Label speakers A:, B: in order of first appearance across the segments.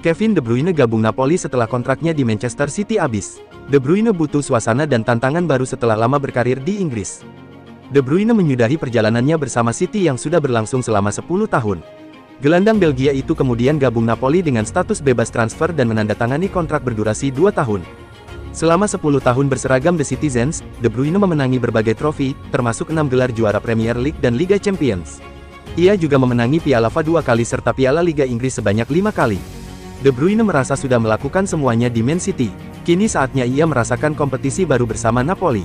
A: Kevin De Bruyne gabung Napoli setelah kontraknya di Manchester City habis. De Bruyne butuh suasana dan tantangan baru setelah lama berkarir di Inggris. De Bruyne menyudahi perjalanannya bersama City yang sudah berlangsung selama 10 tahun. Gelandang Belgia itu kemudian gabung Napoli dengan status bebas transfer dan menandatangani kontrak berdurasi 2 tahun. Selama 10 tahun berseragam The Citizens, De Bruyne memenangi berbagai trofi, termasuk 6 gelar juara Premier League dan Liga Champions. Ia juga memenangi Piala FA 2 kali serta Piala Liga Inggris sebanyak 5 kali. De Bruyne merasa sudah melakukan semuanya di Man City. Kini saatnya ia merasakan kompetisi baru bersama Napoli.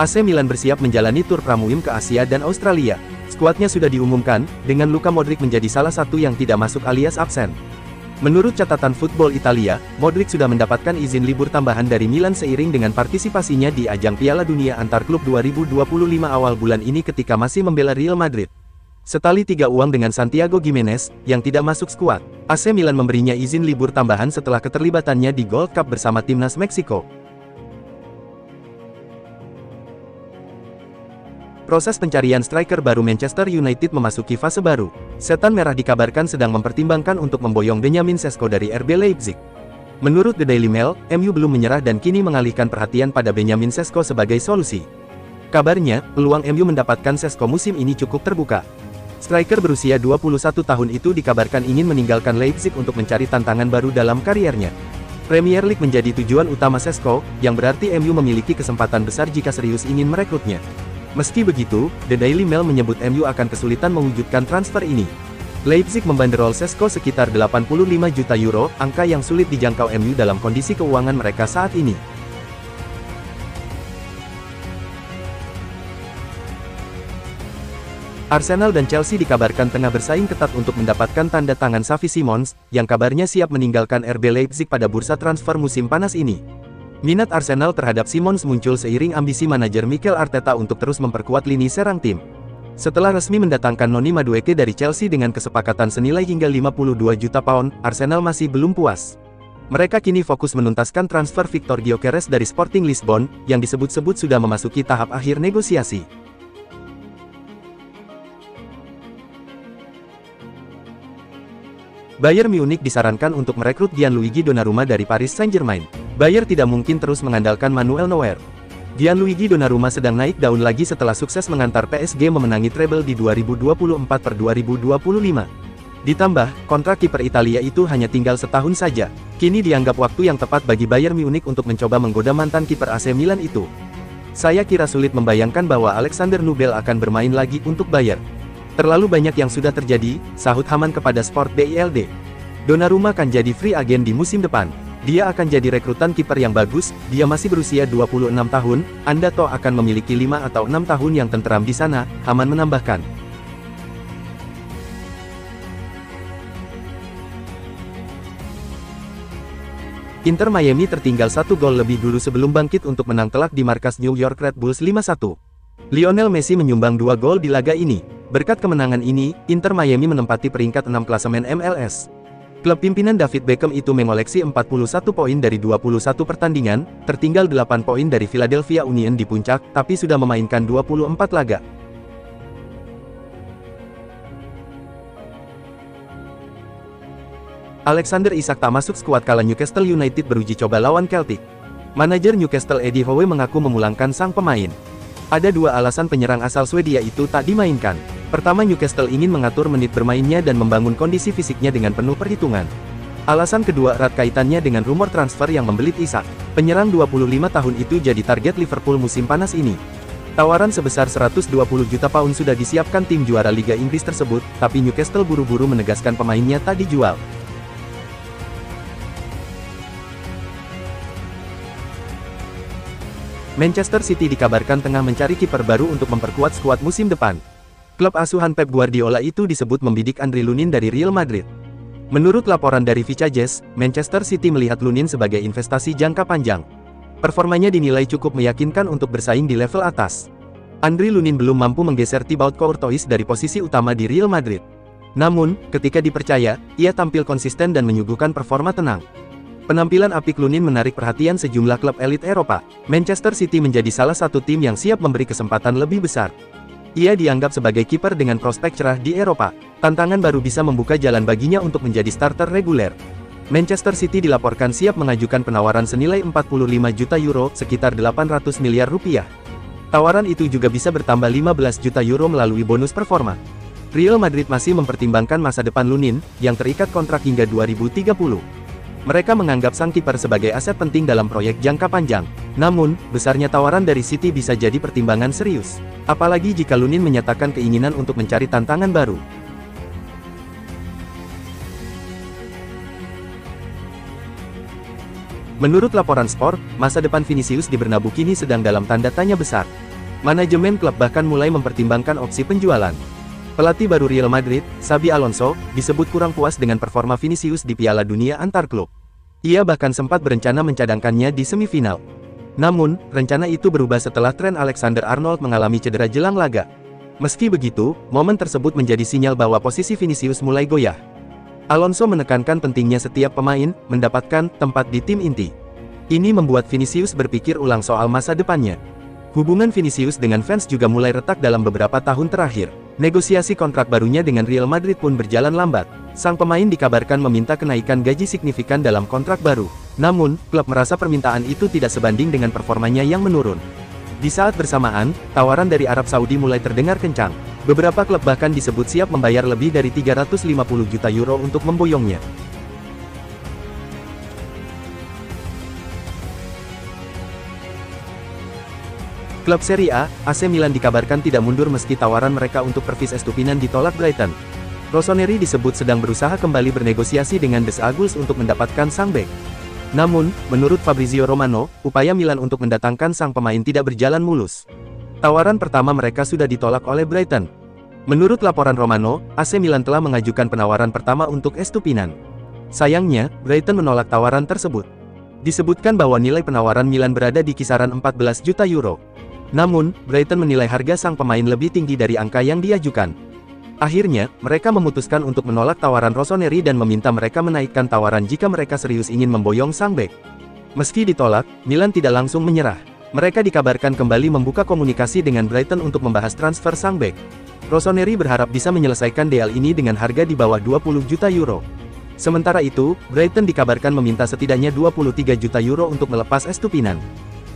A: AC Milan bersiap menjalani tur pramusim ke Asia dan Australia. Skuadnya sudah diumumkan, dengan Luka Modric menjadi salah satu yang tidak masuk alias absen. Menurut catatan Football Italia, Modric sudah mendapatkan izin libur tambahan dari Milan seiring dengan partisipasinya di ajang Piala Dunia Antar Klub 2025 awal bulan ini ketika masih membela Real Madrid. Setali 3 uang dengan Santiago Gimenez, yang tidak masuk skuad. AC Milan memberinya izin libur tambahan setelah keterlibatannya di Gold Cup bersama timnas Meksiko. Proses pencarian striker baru Manchester United memasuki fase baru. Setan Merah dikabarkan sedang mempertimbangkan untuk memboyong Benjamin Sesko dari RB Leipzig. Menurut The Daily Mail, MU belum menyerah dan kini mengalihkan perhatian pada Benjamin Sesko sebagai solusi. Kabarnya, peluang MU mendapatkan Sesko musim ini cukup terbuka. Striker berusia 21 tahun itu dikabarkan ingin meninggalkan Leipzig untuk mencari tantangan baru dalam kariernya. Premier League menjadi tujuan utama Sesko, yang berarti MU memiliki kesempatan besar jika serius ingin merekrutnya. Meski begitu, The Daily Mail menyebut MU akan kesulitan mewujudkan transfer ini. Leipzig membanderol Sesko sekitar 85 juta euro, angka yang sulit dijangkau MU dalam kondisi keuangan mereka saat ini. Arsenal dan Chelsea dikabarkan tengah bersaing ketat untuk mendapatkan tanda tangan Xavi Simons, yang kabarnya siap meninggalkan RB Leipzig pada bursa transfer musim panas ini. Minat Arsenal terhadap Simons muncul seiring ambisi manajer Mikel Arteta untuk terus memperkuat lini serang tim. Setelah resmi mendatangkan Noni Madueke dari Chelsea dengan kesepakatan senilai hingga 52 juta pound, Arsenal masih belum puas. Mereka kini fokus menuntaskan transfer Victor Gyökeres dari Sporting Lisbon, yang disebut-sebut sudah memasuki tahap akhir negosiasi. Bayern Munich disarankan untuk merekrut Gianluigi Donnarumma dari Paris Saint-Germain. Bayern tidak mungkin terus mengandalkan Manuel Neuer. Gianluigi Donnarumma sedang naik daun lagi setelah sukses mengantar PSG memenangi treble di 2024-2025. Ditambah, kontrak kiper Italia itu hanya tinggal setahun saja. Kini dianggap waktu yang tepat bagi Bayern Munich untuk mencoba menggoda mantan kiper AC Milan itu. Saya kira sulit membayangkan bahwa Alexander Nubel akan bermain lagi untuk Bayern. Terlalu banyak yang sudah terjadi, sahut Haman kepada Sport BILD. Donnarumma akan jadi free agent di musim depan. Dia akan jadi rekrutan kiper yang bagus, dia masih berusia 26 tahun, Anda toh akan memiliki 5 atau 6 tahun yang tenteram di sana, Haman menambahkan. Inter Miami tertinggal 1 gol lebih dulu sebelum bangkit untuk menang telak di markas New York Red Bulls 5-1. Lionel Messi menyumbang 2 gol di laga ini. Berkat kemenangan ini, Inter Miami menempati peringkat 6 klasemen MLS. Klub pimpinan David Beckham itu mengoleksi 41 poin dari 21 pertandingan, tertinggal 8 poin dari Philadelphia Union di puncak, tapi sudah memainkan 24 laga. Alexander Isak tak masuk skuad kala Newcastle United beruji coba lawan Celtic. Manajer Newcastle Eddie Howe mengaku memulangkan sang pemain. Ada 2 alasan penyerang asal Swedia itu tak dimainkan. Pertama, Newcastle ingin mengatur menit bermainnya dan membangun kondisi fisiknya dengan penuh perhitungan. Alasan kedua erat kaitannya dengan rumor transfer yang membelit Isak. Penyerang 25 tahun itu jadi target Liverpool musim panas ini. Tawaran sebesar 120 juta pound sudah disiapkan tim juara Liga Inggris tersebut, tapi Newcastle buru-buru menegaskan pemainnya tak dijual. Manchester City dikabarkan tengah mencari kiper baru untuk memperkuat skuad musim depan. Klub asuhan Pep Guardiola itu disebut membidik Andriy Lunin dari Real Madrid. Menurut laporan dari Vicajes, Manchester City melihat Lunin sebagai investasi jangka panjang. Performanya dinilai cukup meyakinkan untuk bersaing di level atas. Andriy Lunin belum mampu menggeser Thibaut Courtois dari posisi utama di Real Madrid. Namun, ketika dipercaya, ia tampil konsisten dan menyuguhkan performa tenang. Penampilan apik Lunin menarik perhatian sejumlah klub elit Eropa. Manchester City menjadi salah satu tim yang siap memberi kesempatan lebih besar. Ia dianggap sebagai kiper dengan prospek cerah di Eropa. Tantangan baru bisa membuka jalan baginya untuk menjadi starter reguler. Manchester City dilaporkan siap mengajukan penawaran senilai 45 juta euro, sekitar 800 miliar rupiah. Tawaran itu juga bisa bertambah 15 juta euro melalui bonus performa. Real Madrid masih mempertimbangkan masa depan Lunin, yang terikat kontrak hingga 2030. Mereka menganggap sang kiper sebagai aset penting dalam proyek jangka panjang. Namun, besarnya tawaran dari City bisa jadi pertimbangan serius. Apalagi jika Lunin menyatakan keinginan untuk mencari tantangan baru. Menurut laporan Sport, masa depan Vinicius di Bernabeu kini sedang dalam tanda tanya besar. Manajemen klub bahkan mulai mempertimbangkan opsi penjualan. Pelatih baru Real Madrid, Xabi Alonso, disebut kurang puas dengan performa Vinicius di Piala Dunia antar klub. Ia bahkan sempat berencana mencadangkannya di semifinal. Namun, rencana itu berubah setelah Trent Alexander-Arnold mengalami cedera jelang laga. Meski begitu, momen tersebut menjadi sinyal bahwa posisi Vinicius mulai goyah. Alonso menekankan pentingnya setiap pemain mendapatkan tempat di tim inti. Ini membuat Vinicius berpikir ulang soal masa depannya. Hubungan Vinicius dengan fans juga mulai retak dalam beberapa tahun terakhir. Negosiasi kontrak barunya dengan Real Madrid pun berjalan lambat. Sang pemain dikabarkan meminta kenaikan gaji signifikan dalam kontrak baru. Namun, klub merasa permintaan itu tidak sebanding dengan performanya yang menurun. Di saat bersamaan, tawaran dari Arab Saudi mulai terdengar kencang. Beberapa klub bahkan disebut siap membayar lebih dari 350 juta euro untuk memboyongnya. Klub Serie A, AC Milan dikabarkan tidak mundur meski tawaran mereka untuk Pervis Estupinan ditolak Brighton. Rossoneri disebut sedang berusaha kembali bernegosiasi dengan The Aguls untuk mendapatkan sang bek. Namun, menurut Fabrizio Romano, upaya Milan untuk mendatangkan sang pemain tidak berjalan mulus. Tawaran pertama mereka sudah ditolak oleh Brighton. Menurut laporan Romano, AC Milan telah mengajukan penawaran pertama untuk Estupinan. Sayangnya, Brighton menolak tawaran tersebut. Disebutkan bahwa nilai penawaran Milan berada di kisaran 14 juta euro. Namun, Brighton menilai harga sang pemain lebih tinggi dari angka yang diajukan. Akhirnya, mereka memutuskan untuk menolak tawaran Rossoneri dan meminta mereka menaikkan tawaran jika mereka serius ingin memboyong sang bek. Meski ditolak, Milan tidak langsung menyerah. Mereka dikabarkan kembali membuka komunikasi dengan Brighton untuk membahas transfer sang bek. Rossoneri berharap bisa menyelesaikan deal ini dengan harga di bawah 20 juta euro. Sementara itu, Brighton dikabarkan meminta setidaknya 23 juta euro untuk melepas Estupinan.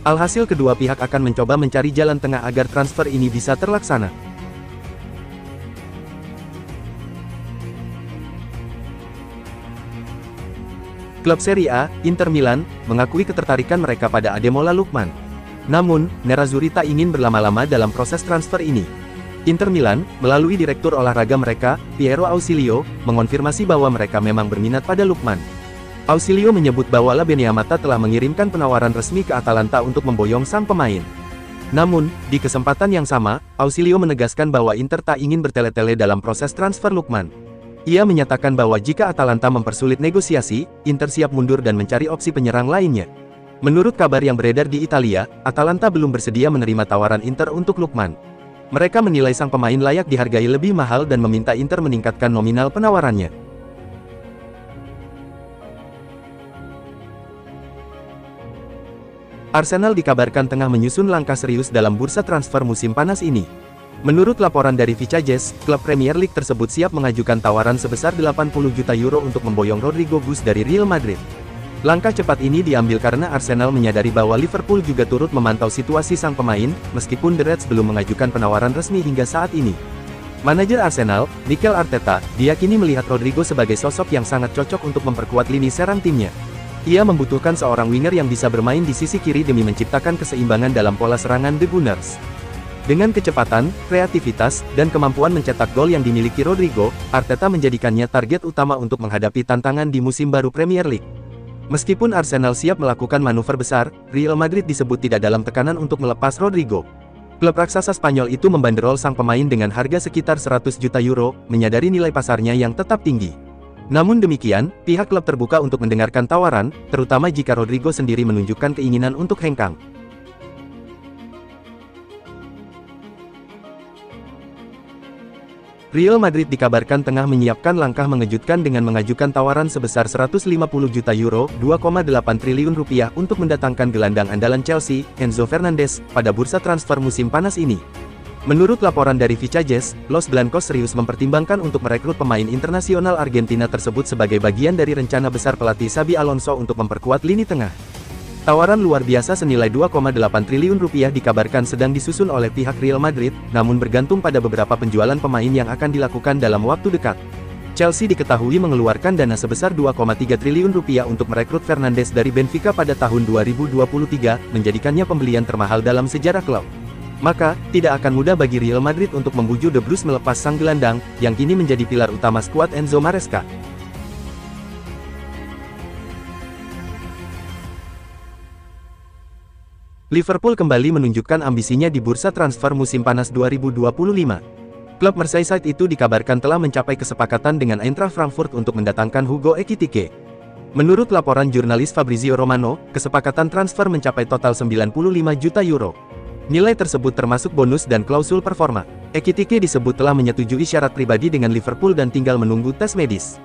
A: Alhasil kedua pihak akan mencoba mencari jalan tengah agar transfer ini bisa terlaksana. Klub Serie A, Inter Milan, mengakui ketertarikan mereka pada Ademola Lookman. Namun, Nerazzurri tak ingin berlama-lama dalam proses transfer ini. Inter Milan, melalui direktur olahraga mereka, Piero Ausilio, mengonfirmasi bahwa mereka memang berminat pada Lookman. Ausilio menyebut bahwa La Beniamata telah mengirimkan penawaran resmi ke Atalanta untuk memboyong sang pemain. Namun, di kesempatan yang sama, Ausilio menegaskan bahwa Inter tak ingin bertele-tele dalam proses transfer Lookman. Ia menyatakan bahwa jika Atalanta mempersulit negosiasi, Inter siap mundur dan mencari opsi penyerang lainnya. Menurut kabar yang beredar di Italia, Atalanta belum bersedia menerima tawaran Inter untuk Lookman. Mereka menilai sang pemain layak dihargai lebih mahal dan meminta Inter meningkatkan nominal penawarannya. Arsenal dikabarkan tengah menyusun langkah serius dalam bursa transfer musim panas ini. Menurut laporan dari Vicajes, klub Premier League tersebut siap mengajukan tawaran sebesar 80 juta euro untuk memboyong Rodrigo Gus dari Real Madrid. Langkah cepat ini diambil karena Arsenal menyadari bahwa Liverpool juga turut memantau situasi sang pemain, meskipun The Reds belum mengajukan penawaran resmi hingga saat ini. Manajer Arsenal, Mikel Arteta, diyakini melihat Rodrigo sebagai sosok yang sangat cocok untuk memperkuat lini serang timnya. Ia membutuhkan seorang winger yang bisa bermain di sisi kiri demi menciptakan keseimbangan dalam pola serangan The Gunners. Dengan kecepatan, kreativitas, dan kemampuan mencetak gol yang dimiliki Rodrigo, Arteta menjadikannya target utama untuk menghadapi tantangan di musim baru Premier League. Meskipun Arsenal siap melakukan manuver besar, Real Madrid disebut tidak dalam tekanan untuk melepas Rodrigo. Klub raksasa Spanyol itu membanderol sang pemain dengan harga sekitar 100 juta euro, menyadari nilai pasarnya yang tetap tinggi. Namun demikian, pihak klub terbuka untuk mendengarkan tawaran, terutama jika Rodrigo sendiri menunjukkan keinginan untuk hengkang. Real Madrid dikabarkan tengah menyiapkan langkah mengejutkan dengan mengajukan tawaran sebesar 150 juta euro, 2,8 triliun rupiah untuk mendatangkan gelandang andalan Chelsea, Enzo Fernandez, pada bursa transfer musim panas ini. Menurut laporan dari Vichajes, Los Blancos serius mempertimbangkan untuk merekrut pemain internasional Argentina tersebut sebagai bagian dari rencana besar pelatih Xabi Alonso untuk memperkuat lini tengah. Tawaran luar biasa senilai 2,8 triliun rupiah dikabarkan sedang disusun oleh pihak Real Madrid, namun bergantung pada beberapa penjualan pemain yang akan dilakukan dalam waktu dekat. Chelsea diketahui mengeluarkan dana sebesar 2,3 triliun rupiah untuk merekrut Fernandes dari Benfica pada tahun 2023, menjadikannya pembelian termahal dalam sejarah klub. Maka, tidak akan mudah bagi Real Madrid untuk membujuk The Blues melepas sang gelandang, yang kini menjadi pilar utama skuad Enzo Maresca. Liverpool kembali menunjukkan ambisinya di bursa transfer musim panas 2025. Klub Merseyside itu dikabarkan telah mencapai kesepakatan dengan Eintracht Frankfurt untuk mendatangkan Hugo Ekitike. Menurut laporan jurnalis Fabrizio Romano, kesepakatan transfer mencapai total 95 juta euro. Nilai tersebut termasuk bonus dan klausul performa. Ekitike disebut telah menyetujui syarat pribadi dengan Liverpool dan tinggal menunggu tes medis.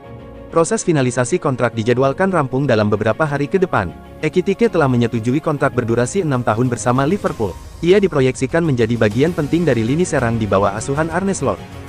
A: Proses finalisasi kontrak dijadwalkan rampung dalam beberapa hari ke depan. Ekitike telah menyetujui kontrak berdurasi 6 tahun bersama Liverpool. Ia diproyeksikan menjadi bagian penting dari lini serang di bawah asuhan Arne Slot.